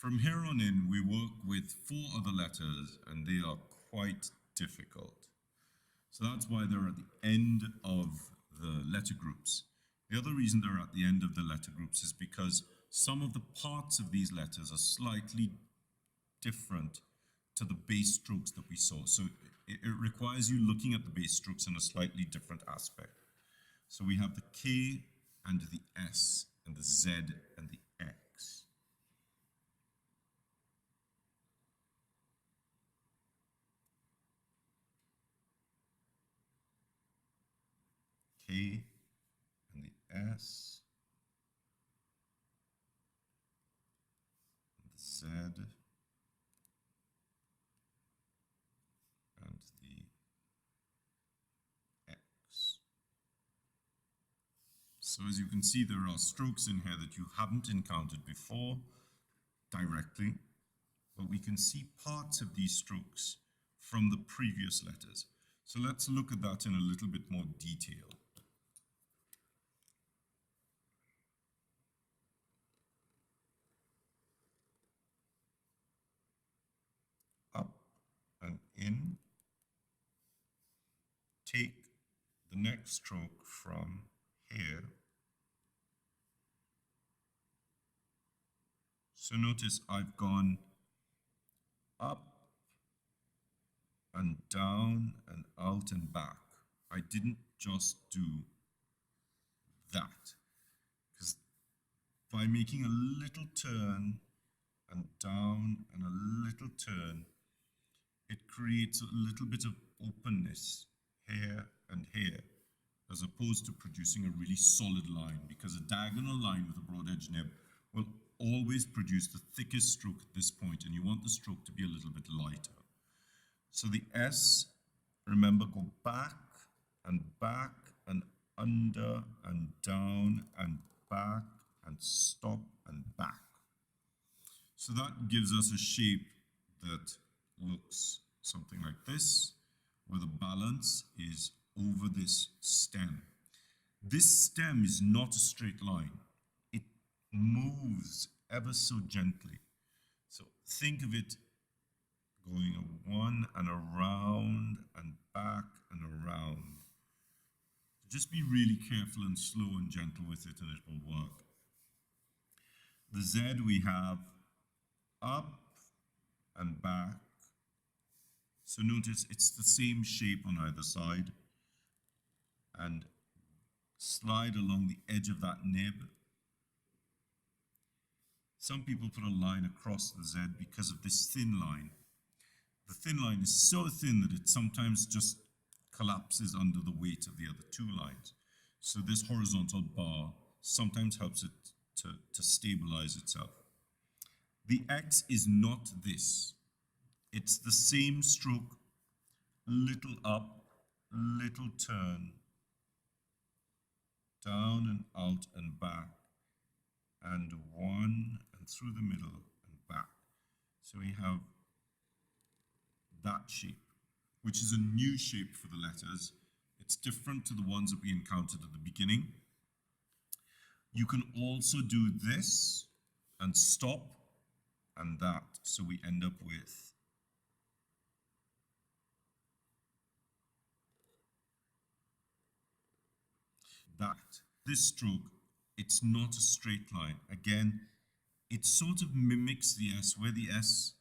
From here on in, we work with 4 other letters, and they are quite difficult. So that's why they're at the end of the letter groups. The other reason they're at the end of the letter groups is because some of the parts of these letters are slightly different to the base strokes that we saw. So it requires you looking at the base strokes in a slightly different aspect. So we have the K and the S and the Z and the X. K and the S and the Z and the X. So as you can see, there are strokes in here that you haven't encountered before directly, but we can see parts of these strokes from the previous letters. So let's look at that in a little bit more detail. Up and in. Take the next stroke from here. So notice I've gone up and down and out and back. I didn't just do that, because by making a little turn and down and a little turn, it creates a little bit of openness here and here, as opposed to producing a really solid line, because a diagonal line with a broad edge nib will always produce the thickest stroke at this point, and you want the stroke to be a little bit lighter. So the S, remember, go back and under and down and back and stop and back. So that gives us a shape that looks something like this, where the balance is over this stem. This stem is not a straight line. It moves ever so gently. So think of it going one and around and back and around. Just be really careful and slow and gentle with it, and it will work. The Z we have up and back. So notice it's the same shape on either side, and slide along the edge of that nib. Some people put a line across the Z because of this thin line. The thin line is so thin that it sometimes just collapses under the weight of the other 2 lines. So this horizontal bar sometimes helps it to stabilize itself. The X is not this. It's the same stroke, little up, little turn, down and out and back, and one and through the middle and back. So we have that shape, which is a new shape for the letters. It's different to the ones that we encountered at the beginning. You can also do this and stop and that, so we end up with that. This stroke, it's not a straight line. Again, it sort of mimics the S, where the S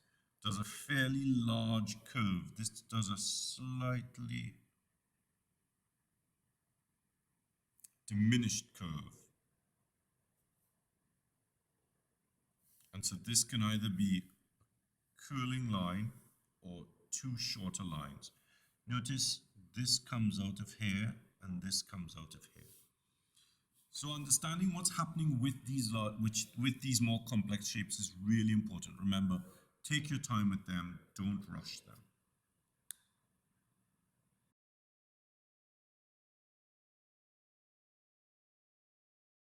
does a fairly large curve. This does a slightly diminished curve. And so this can either be a curling line or 2 shorter lines. Notice this comes out of here and this comes out of here. So understanding what's happening with these more complex shapes is really important. Remember, take your time with them, don't rush them.